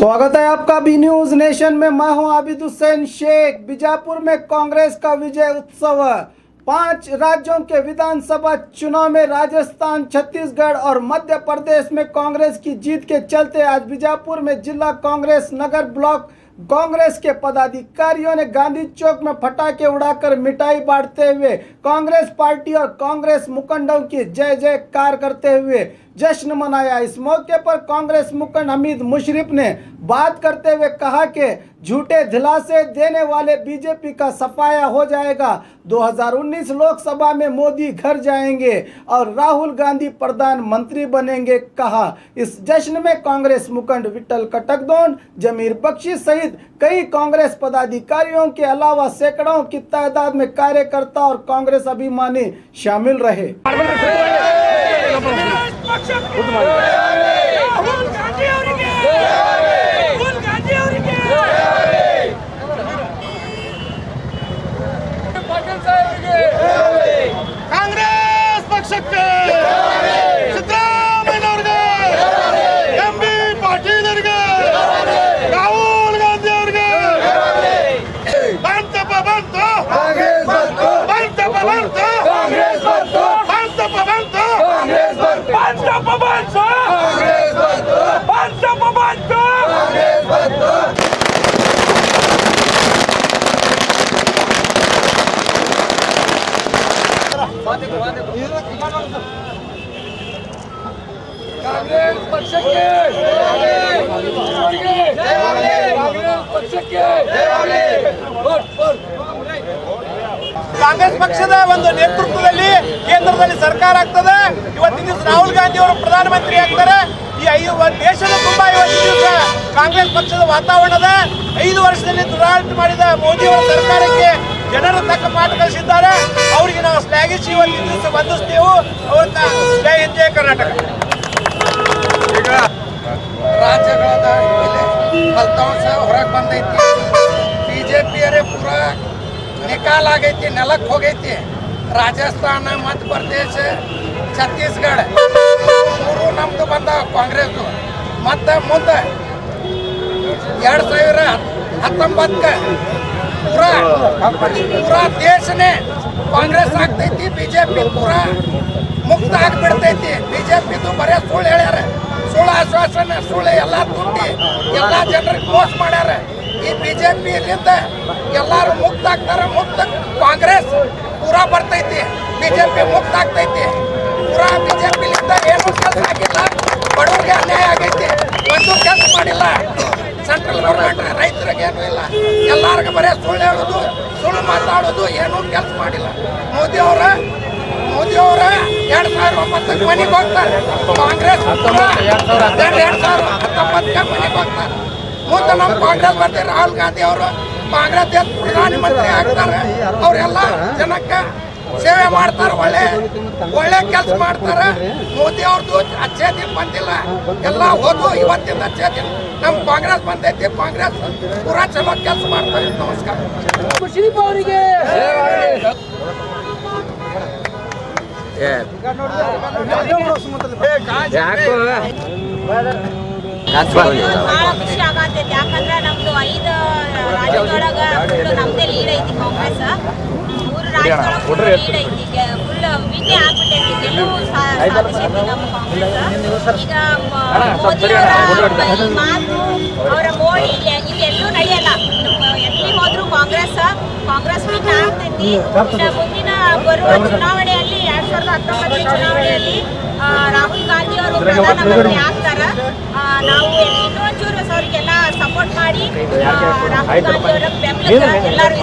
स्वागत है आपका बी न्यूज नेशन में। मैं हूं आबिद हुसैन शेख। बीजापुर में कांग्रेस का विजय उत्सव। 5 राज्यों के विधानसभा चुनाव में राजस्थान, छत्तीसगढ़ और मध्य प्रदेश में कांग्रेस की जीत के चलते आज बीजापुर में जिला कांग्रेस, नगर ब्लॉक कांग्रेस के पदाधिकारियों ने गांधी चौक में पटाखे उड़ाकर मिठाई बांटते हुए कांग्रेस पार्टी और कांग्रेस मुखंडों की जय जयकार करते हुए जश्न मनाया। इस मौके पर कांग्रेस मुखंड हमीद मुशर्रफ ने बात करते हुए कहा कि झूठे दिलासे देने वाले बीजेपी का सफाया हो जाएगा। 2019 लोकसभा में मोदी घर जाएंगे और राहुल गांधी प्रधानमंत्री बनेंगे, कहा। इस जश्न में कांग्रेस मुखंड विठल कटकदोन, जमीर बख्शी सहित कई कांग्रेस पदाधिकारियों के अलावा सैकड़ों की तादाद में कार्यकर्ता और कांग्रेस अभिमानी शामिल रहे। ಕಾಂಗ್ರೆಸ್ ಪಕ್ಷಕ್ಕೆ ಸಿದ್ದರಾಮಯ್ಯನವರಿಗೆ, ಎಂಬಿ ಪಾಟೀಲ್ ಅವರಿಗೆ, ರಾಹುಲ್ ಗಾಂಧಿ ಅವರಿಗೆ ಬಂತಪ್ಪ ಬಂತು, ಬಂತಪ್ಪ ಬಂತು, ಬಂತಪ್ಪ ಬಂತು, ಬಂತಪ್ಪ ಬಂತು, ಬಂತಪ್ಪ ಬಂತು. ಕಾಂಗ್ರೆಸ್ ಪಕ್ಷಕ್ಕೆ ಕಾಂಗ್ರೆಸ್ ಪಕ್ಷದ ಒಂದು ನೇತೃತ್ವದಲ್ಲಿ ಕೇಂದ್ರದಲ್ಲಿ ಸರ್ಕಾರ ಆಗ್ತದೆ. ಇವತ್ತಿನ ದಿವಸ ರಾಹುಲ್ ಗಾಂಧಿ ಅವರು ಪ್ರಧಾನಮಂತ್ರಿ ಆಗ್ತಾರೆ. ಈ ದೇಶದ ತುಂಬಾ ಇವತ್ತಿನ ದಿವಸ ಕಾಂಗ್ರೆಸ್ ಪಕ್ಷದ ವಾತಾವರಣದ 5 ವರ್ಷದಲ್ಲಿ ದುರಾಡಳಿತ ಮಾಡಿದ ಮೋದಿ ಅವರ ಸರ್ಕಾರಕ್ಕೆ ಜನರು ತಕ್ಕ ಪಾಠ ಕಲಿಸಿದ್ದಾರೆ. ಅವರಿಗೆ ನಾವು ಶ್ಲಾಘಿಸಿ ಇವತ್ತಿನ ದಿವಸ ವಂದಿಸ್ತೇವೆ. ಅವ್ರನ್ನ ಜೈ ಹಿಂದ್ ಜೈ ಕರ್ನಾಟಕ. ಈಗ ರಾಜ್ಯಗಳದ ಫಲಿತಾಂಶ ಹೊರಗೆ ಬಂದೈತಿ. ಬಿಜೆಪಿಯರೇ ಪೂರ ನಿಕಾಲ್ ಆಗೈತಿ, ನೆಲಕ್ಕೆ ಹೋಗೈತಿ. ರಾಜಸ್ಥಾನ, ಮಧ್ಯಪ್ರದೇಶ, ಛತ್ತೀಸ್ಗಢ 3 ನಮ್ದು ಬಂದ ಕಾಂಗ್ರೆಸ್. ಮತ್ತು ಮುಂದೆ 2019 पूरा देश ने कांग्रेस ಆಗ್ತೈತಿ. ಬಿಜೆಪಿ ಪೂರಾ ಮುಕ್ತ ಆಗಿಬಿಡ್ತೈತಿ. ಬಿಜೆಪಿ ಬರೇ ಸುಳ್ಳು ಹೇಳ್ಯಾರ, ಸುಳ್ಳು ಆಶ್ವಾಸನ, ಸುಳ್ಳು ಎಲ್ಲ ತುಟ್ಟಿ ಎಲ್ಲ ಜನರಿಗೆ ಮೋಸ ಮಾಡ್ಯಾರ. ಈ ಬಿಜೆಪಿಯಿಂದ ಎಲ್ಲರೂ ಮುಕ್ತ ಆಗ್ತಾರೆ. ಮುಕ್ತ ಕಾಂಗ್ರೆಸ್ ಪೂರಾ ಬರ್ತೈತಿ, ಬಿಜೆಪಿ ಮುಕ್ತ ಆಗ್ತೈತಿ. ಪೂರಾ ಬಿಜೆಪಿಲಿಂದ ಏನು ಕೆಲಸ ಆಗಿಲ್ಲ, ಬಡವರಿಗೆ ಅನ್ಯಾಯ ಆಗೈತಿ, ಒಂದು ಕೆಲಸ ಮಾಡಿಲ್ಲ. ಸೆಂಟ್ರಲ್ ಗೌರ್ಮೆಂಟ್ ರೈತರಿಗೆ ಏನೂ ಇಲ್ಲ, ಎಲ್ಲರಿಗೂ ಬರೀ ಸುಳ್ಳು ಹೇಳೋದು, ಸುಳ್ಳು ಮಾತಾಡೋದು, ಏನೂ ಕೆಲಸ ಮಾಡಿಲ್ಲ. ಮೋದಿ ಅವರ 2009 ಮನೆಗೆ ಹೋಗ್ತಾರೆ. ಕಾಂಗ್ರೆಸ್ 2019 ಮನೆಗೆ ಹೋಗ್ತಾರೆ. ಮುಂದೆ ನಮ್ಮ ಕಾಂಗ್ರೆಸ್ ಬರ್ತಾರೆ. ರಾಹುಲ್ ಗಾಂಧಿ ಅವರು ಕಾಂಗ್ರೆಸ್ ದೇಶ ಪ್ರಧಾನಮಂತ್ರಿ ಆಗ್ತಾರೆ. ಅವರೆಲ್ಲ ಜನಕ್ಕೆ ಸೇವೆ ಮಾಡ್ತಾರೆ, ಒಳ್ಳೆ ಕೆಲಸ ಮಾಡ್ತಾರೆ. ಮೋದಿ ಅವ್ರದ್ದು ಅಚ್ಚೇ ದಿನ ಬಂದಿಲ್ಲ, ಎಲ್ಲ ಹೋದು ಇವತ್ತಿಂದ ಅಚ್ಚೇ ದಿನ ನಮ್ಮ ಕಾಂಗ್ರೆಸ್ ಬಂದೈತಿ. ಕಾಂಗ್ರೆಸ್ ಪೂರಾ ಚಲೋ ಕೆಲಸ ಮಾಡ್ತಾರೆ. ನಮಸ್ಕಾರ. ಮುಷರ್ರಫ್ ಅವರಿಗೆ ಬಹಳ ಖುಷಿ ಆಗತೈತಿ. ಯಾಕಂದ್ರೆ ನಮ್ದು 5 ರಾಜ್ಯದೊಳಗ ನಮ್ದೇ ಲೀಡ್ ಐತಿ. ಕಾಂಗ್ರೆಸ್ 3 ರಾಜ್ಯದೊಳಗ ಲೀಡ್ ಐತಿ. ಫುಲ್ ವಿಜಯ ಆಗ್ಬಿಟ್ಟೈತಿ, ಗೆಲುವು ಸಾಧಿಸೈತಿ ನಮ್ಮ ಕಾಂಗ್ರೆಸ್. ಈಗ ಮೋದಿ ಅವರ ಮಾತು, ಅವರ ಮೋಡಿ ಇವೆಲ್ಲೂ ನಡೆಯಲ್ಲ. ಎಲ್ಲಿ ಹೋದ್ರು ಕಾಂಗ್ರೆಸ್ ವಿನ್ ಆಗ್ತೈತಿ. ಮುಂದಿನ ಬರುವ ಚುನಾವಣೆಯಲ್ಲಿ 2019 ಚುನಾವಣೆಯಲ್ಲಿ ರಾಹುಲ್ ಗಾಂಧಿ ಅವರು ಪ್ರಧಾನಮಂತ್ರಿ ಆಗ್ತಾರ. ನಾವು ಇನ್ನೊಂಚೂರು ಅವರಿಗೆಲ್ಲ ಸಪೋರ್ಟ್ ಮಾಡಿ ರಾಹುಲ್ ಗಾಂಧಿ ಅವರ ಬೆಂಬಲ ಎಲ್ಲರೂ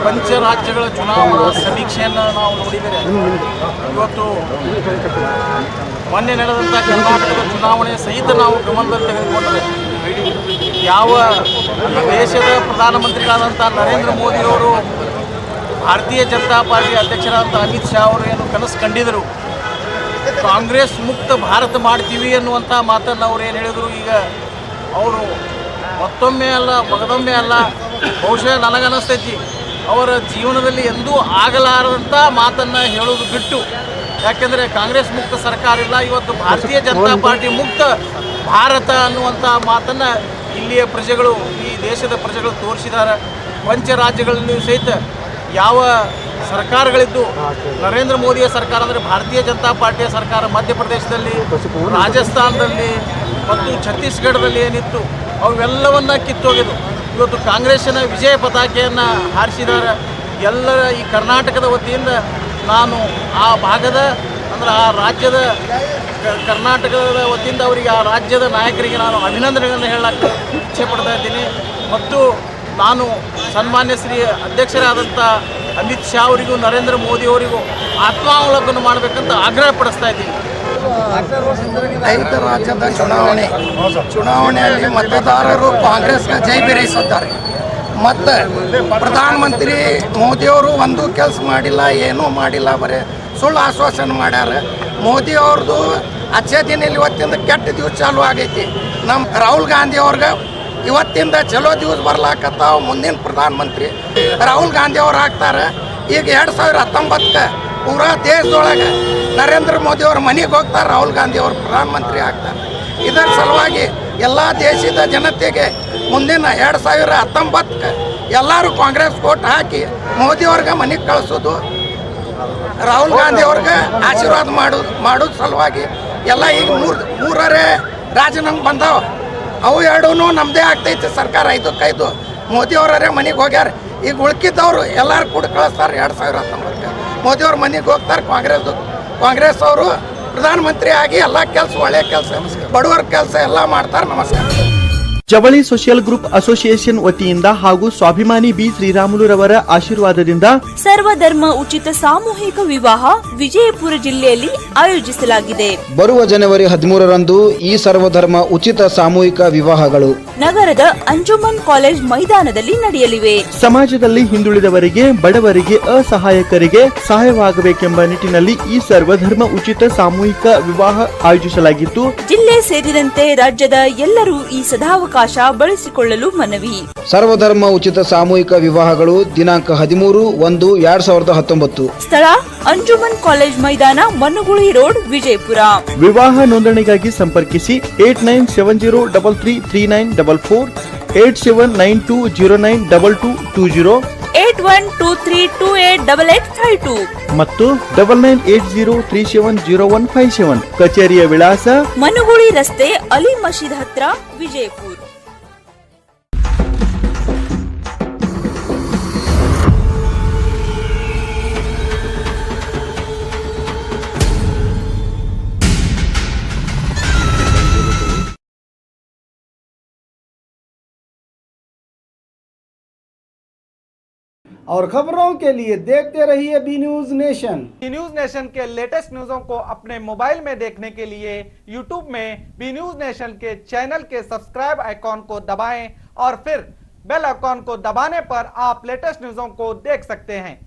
ಪಂಚ ರಾಜ್ಯಗಳ ಚುನಾವಣಾ ಸಮೀಕ್ಷೆಯನ್ನು ನಾವು ನೋಡಿದರೆ, ಇವತ್ತು ಮೊನ್ನೆ ನಡೆದಂಥ ಕರ್ನಾಟಕದ ಚುನಾವಣೆ ಸಹಿತ ನಾವು ಗಮನದಲ್ಲಿ ತೆಗೆದುಕೊಂಡರೆ, ಯಾವ ದೇಶದ ಪ್ರಧಾನಮಂತ್ರಿಗಳಾದಂಥ ನರೇಂದ್ರ ಮೋದಿಯವರು ಭಾರತೀಯ ಜನತಾ ಪಾರ್ಟಿ ಅಧ್ಯಕ್ಷರಾದಂಥ ಅಮಿತ್ ಶಾ ಅವರು ಏನು ಕನಸು ಕಂಡಿದ್ದರು, ಕಾಂಗ್ರೆಸ್ ಮುಕ್ತ ಭಾರತ ಮಾಡ್ತೀವಿ ಅನ್ನುವಂಥ ಮಾತನ್ನು ಅವ್ರು ಏನು ಹೇಳಿದರು. ಈಗ ಅವರು ಮತ್ತೊಮ್ಮೆ ಅಲ್ಲ, ಮಗದೊಮ್ಮೆ ಅಲ್ಲ, ಬಹುಶಃ ನನಗನ್ನಿಸ್ತೈತಿ ಅವರ ಜೀವನದಲ್ಲಿ ಎಂದೂ ಆಗಲಾರದಂಥ ಮಾತನ್ನು ಹೇಳೋದು ಬಿಟ್ಟು ಯಾಕೆಂದರೆ ಕಾಂಗ್ರೆಸ್ ಮುಕ್ತ ಸರ್ಕಾರ ಇಲ್ಲ, ಇವತ್ತು ಭಾರತೀಯ ಜನತಾ ಪಾರ್ಟಿ ಮುಕ್ತ ಭಾರತ ಅನ್ನುವಂಥ ಮಾತನ್ನು ಇಲ್ಲಿಯ ಪ್ರಜೆಗಳು, ಈ ದೇಶದ ಪ್ರಜೆಗಳು ತೋರಿಸಿದ್ದಾರೆ. ಪಂಚ ರಾಜ್ಯಗಳಲ್ಲಿ ಸಹಿತ ಯಾವ ಸರ್ಕಾರಗಳಿದ್ದು ನರೇಂದ್ರ ಮೋದಿಯ ಸರ್ಕಾರ ಅಂದರೆ ಭಾರತೀಯ ಜನತಾ ಪಾರ್ಟಿಯ ಸರ್ಕಾರ ಮಧ್ಯಪ್ರದೇಶದಲ್ಲಿ, ರಾಜಸ್ಥಾನದಲ್ಲಿ ಮತ್ತು ಛತ್ತೀಸ್ಗಢದಲ್ಲಿ ಏನಿತ್ತು ಅವೆಲ್ಲವನ್ನ ಕಿತ್ತೋಗಿದ್ದು ಇವತ್ತು ಕಾಂಗ್ರೆಸ್ಸಿನ ವಿಜಯ ಪತಾಕೆಯನ್ನು ಹಾರಿಸಿದ್ದಾರೆ. ಎಲ್ಲರ ಈ ಕರ್ನಾಟಕದ ವತಿಯಿಂದ ನಾನು ಆ ಭಾಗದ ಅಂದರೆ ಆ ರಾಜ್ಯದ ಕರ್ನಾಟಕದ ವತಿಯಿಂದ ಅವರಿಗೆ, ಆ ರಾಜ್ಯದ ನಾಯಕರಿಗೆ ನಾನು ಅಭಿನಂದನೆಗಳನ್ನು ಹೇಳಕ್ಕೆ ಇಚ್ಛೆ ಪಡ್ತಾ ಇದ್ದೀನಿ. ಮತ್ತು ನಾನು ಸನ್ಮಾನ್ಯ ಶ್ರೀ ಅಧ್ಯಕ್ಷರಾದಂಥ ಅಮಿತ್ ಶಾ ಅವರಿಗೂ ನರೇಂದ್ರ ಮೋದಿ ಅವರಿಗೂ ಆತ್ಮಾವಲೋಕನ ಮಾಡಬೇಕಂತ ಆಗ್ರಹ ಪಡಿಸ್ತಾ ಇದ್ದೀನಿ. 5 ರಾಜ್ಯದ ಚುನಾವಣೆಯಲ್ಲಿ ಮತದಾರರು ಕಾಂಗ್ರೆಸ್ಗೆ ಜೈ ಬೀರಿಸಿದ್ದಾರೆ. ಮತ್ತು ಪ್ರಧಾನಮಂತ್ರಿ ಮೋದಿಯವರು ಒಂದು ಕೆಲಸ ಮಾಡಿಲ್ಲ, ಏನೂ ಮಾಡಿಲ್ಲ, ಬರೀ ಸುಳ್ಳು ಆಶ್ವಾಸನೆ ಮಾಡ್ಯಾರ. ಮೋದಿ ಅವ್ರದ್ದು ಅಚ್ಚೇ ದಿನ ಇವತ್ತಿಂದ ಕೆಟ್ಟ ದಿವಸ ಚಾಲು ಆಗೈತಿ. ನಮ್ಮ ರಾಹುಲ್ ಗಾಂಧಿ ಅವ್ರಿಗೆ ಇವತ್ತಿಂದ ಚಲೋ ದಿವಸ ಬರ್ಲಾಕತ್ತಾವ. ಮುಂದಿನ ಪ್ರಧಾನಮಂತ್ರಿ ರಾಹುಲ್ ಗಾಂಧಿ ಅವ್ರು ಆಗ್ತಾರೆ. ಈಗ 2019 ಪೂರಾ ದೇಶದೊಳಗೆ ನರೇಂದ್ರ ಮೋದಿ ಅವ್ರ ಮನೆಗೆ ಹೋಗ್ತಾರೆ, ರಾಹುಲ್ ಗಾಂಧಿ ಅವರು ಪ್ರಧಾನಮಂತ್ರಿ ಆಗ್ತಾರೆ. ಇದರ ಸಲುವಾಗಿ ಎಲ್ಲ ದೇಶದ ಜನತೆಗೆ ಮುಂದಿನ 2019 ಎಲ್ಲರೂ ಕಾಂಗ್ರೆಸ್ ವೋಟ್ ಹಾಕಿ ಮೋದಿ ಅವ್ರಿಗೆ ಮನೆಗೆ ಕಳಿಸೋದು, ರಾಹುಲ್ ಗಾಂಧಿ ಅವ್ರಿಗೆ ಆಶೀರ್ವಾದ ಮಾಡೋದು ಸಲುವಾಗಿ ಎಲ್ಲ ಈಗ ಮೂರರೇ ರಾಜೀನಾಮೆ ಬಂದಾವ. ಅವು ಎರಡೂ ನಮ್ಮದೇ ಆಗ್ತೈತೆ ಸರ್ಕಾರ 5-5 ಮೋದಿ ಅವರೇ ಮನೆಗೆ ಹೋಗ್ಯಾರ. ಈಗ ಉಳ್ಕಿದ್ದವರು ಎಲ್ಲರೂ ಕೂಡ ಕಳಿಸ್ತಾರೆ. 2019 ಮೋದಿ ಅವ್ರ ಮನೆಗೆ ಹೋಗ್ತಾರೆ. ಕಾಂಗ್ರೆಸ್ ಅವರು ಪ್ರಧಾನಮಂತ್ರಿ ಆಗಿ ಎಲ್ಲ ಕೆಲಸ, ಒಳ್ಳೆಯ ಕೆಲಸ, ಬಡವರ ಕೆಲಸ ಎಲ್ಲ ಮಾಡ್ತಾರೆ. ನಮಸ್ಕಾರ. ಜವಳಿ ಸೋಷಿಯಲ್ ಗ್ರೂಪ್ ಅಸೋಸಿಯೇಷನ್ ವತಿಯಿಂದ ಹಾಗೂ ಸ್ವಾಭಿಮಾನಿ ಬಿ ಶ್ರೀರಾಮುಲುರವರ ಆಶೀರ್ವಾದದಿಂದ ಸರ್ವಧರ್ಮ ಉಚಿತ ಸಾಮೂಹಿಕ ವಿವಾಹ ವಿಜಯಪುರ ಜಿಲ್ಲೆಯಲ್ಲಿ ಆಯೋಜಿಸಲಾಗಿದೆ. ಬರುವ ಜನವರಿ 13ರಂದು ಈ ಸರ್ವಧರ್ಮ ಉಚಿತ ಸಾಮೂಹಿಕ ವಿವಾಹಗಳು ನಗರದ ಅಂಜುಮನ್ ಕಾಲೇಜ್ ಮೈದಾನದಲ್ಲಿ ನಡೆಯಲಿವೆ. ಸಮಾಜದಲ್ಲಿ ಹಿಂದುಳಿದವರಿಗೆ, ಬಡವರಿಗೆ, ಅಸಹಾಯಕರಿಗೆ ಸಹಾಯವಾಗಬೇಕೆಂಬ ನಿಟ್ಟಿನಲ್ಲಿ ಈ ಸರ್ವಧರ್ಮ ಉಚಿತ ಸಾಮೂಹಿಕ ವಿವಾಹ ಆಯೋಜಿಸಲಾಗಿದ್ದು, ಜಿಲ್ಲೆ ಸೇರಿದಂತೆ ರಾಜ್ಯದ ಎಲ್ಲರೂ ಈ ಸದಾವಕಾಶ ಬಳಸಿಕೊಳ್ಳಲು ಮನವಿ. ಸರ್ವಧರ್ಮ ಉಚಿತ ಸಾಮೂಹಿಕ ವಿವಾಹಗಳು ದಿನಾಂಕ 13/1/2019. ಸ್ಥಳ ಅಂಜುಮನ್ ಕಾಲೇಜ್ ಮೈದಾನ, ಮನುಗುಳಿ ರೋಡ್, ವಿಜಯಪುರ. ವಿವಾಹ ನೋಂದಣಿಗಾಗಿ ಸಂಪರ್ಕಿಸಿ 8970333944, 8792092220, 8123288852 ಮತ್ತು 9980370157. ಕಚೇರಿಯ ವಿಳಾಸ ಮನುಗುಳಿ ರಸ್ತೆ, ಅಲಿ ಮಸೀದ್ ಹತ್ರ, ವಿಜಯಪುರ. और खबरों के लिए देखते रहिए B News Nation. B News Nation के लेटेस्ट न्यूज़ों को अपने मोबाइल में देखने के लिए यूट्यूब में बी न्यूज नेशन के चैनल के सब्सक्राइब आइकॉन को दबाएं और फिर बेल आइकॉन को दबाने पर आप लेटेस्ट न्यूज़ों को देख सकते हैं।